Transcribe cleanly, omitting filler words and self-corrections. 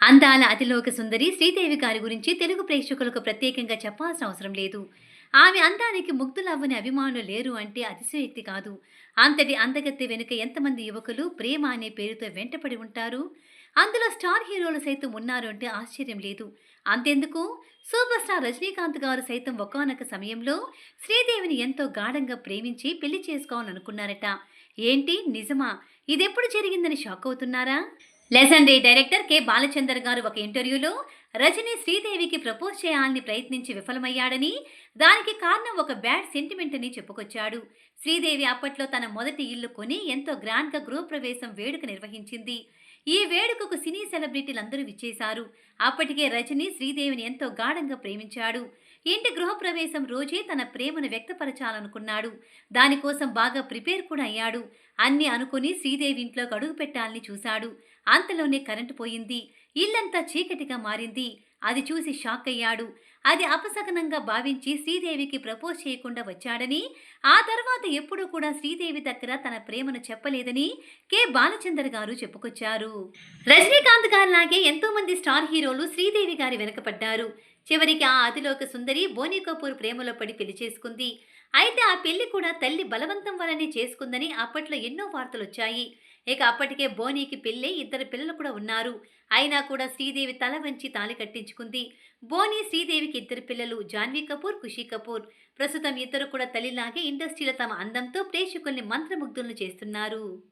అందాల అతిలోక సుందరి శ్రీదేవి గారి గురించి తెలుగు ప్రేక్షకులకు ప్రత్యేకంగా చెప్పాల్సిన అవసరం లేదు. ఆమె అందానికి ముగ్ధులవ్వని అభిమానులు లేరు అంటే అతిశయోక్తి కాదు. అంతటి అందగత్తె వెనుక ఎంతమంది యువకులు ప్రేమ అనే పేరుతో వెంటపడి ఉంటారు. అందులో స్టార్ హీరోలు సైతం ఉన్నారు అంటే ఆశ్చర్యం లేదు. అంతెందుకు, సూపర్ స్టార్ రజనీకాంత్ గారు సైతం ఒకానొక సమయంలో శ్రీదేవిని ఎంతో గాఢంగా ప్రేమించి పెళ్లి చేసుకోవాలనుకున్నారట. ఏంటి నిజమా? ఇదెప్పుడు జరిగిందని షాక్ అవుతున్నారా? లెజెండరీ డైరెక్టర్ బాలచందర్ గారు ఒక ఇంటర్వ్యూలో రజనీ శ్రీదేవికి ప్రపోజ్ చేయాలని ప్రయత్నించి విఫలమయ్యాడని, దానికి కారణం ఒక బ్యాడ్ సెంటిమెంట్ అని చెప్పుకొచ్చాడు. శ్రీదేవి అప్పట్లో తన మొదటి ఇల్లు కొని ఎంతో గ్రాండ్గా గృహప్రవేశం వేడుక నిర్వహించింది. ఈ వేడుకకు సినీ సెలబ్రిటీలందరూ విచ్చేశారు. అప్పటికే రజనీ శ్రీదేవిని ఎంతో గాఢంగా ప్రేమించాడు. ఇంటి గృహప్రవేశం రోజే తన ప్రేమను వ్యక్తపరచాలనుకున్నాడు. దానికోసం బాగా ప్రిపేర్ కూడా అయ్యాడు. అన్నీ అనుకుని శ్రీదేవి ఇంట్లోకి అడుగు పెట్టాలని చూశాడు. అంతలోనే కరెంటు పోయింది. ఇల్లంతా చీకటిగా మారింది. అది చూసి షాక్ అయ్యాడు. అది అపశకనంగా భావించి శ్రీదేవికి ప్రపోజ్ చేయకుండా వచ్చాడని, ఆ తర్వాత ఎప్పుడూ కూడా శ్రీదేవి దగ్గర తన ప్రేమను చెప్పలేదని బాలచందర్ గారు చెప్పుకొచ్చారు. రజనీకాంత్ గారిలాగే ఎంతో మంది స్టార్ హీరోలు శ్రీదేవి గారి వెనకపడ్డారు. చివరికి ఆ అతిలోక సుందరి బోనీ కపూర్ ప్రేమలో పడి పెళ్లి చేసుకుంది. అయితే ఆ పెళ్లి కూడా తల్లి బలవంతం వల్లనే చేసుకుందని అప్పట్లో ఎన్నో వార్తలొచ్చాయి. ఇక అప్పటికే బోనీకి పెళ్ళై ఇద్దరు పిల్లలు కూడా ఉన్నారు. అయినా కూడా శ్రీదేవి తల వంచి తాళి కట్టించుకుంది. బోనీ శ్రీదేవికి ఇద్దరు పిల్లలు, జాన్వీ కపూర్, ఖుషీ కపూర్. ప్రస్తుతం ఇద్దరు కూడా తల్లిలాగే ఇండస్ట్రీలో తమ అందంతో ప్రేక్షకుల్ని మంత్రముగ్ధులను చేస్తున్నారు.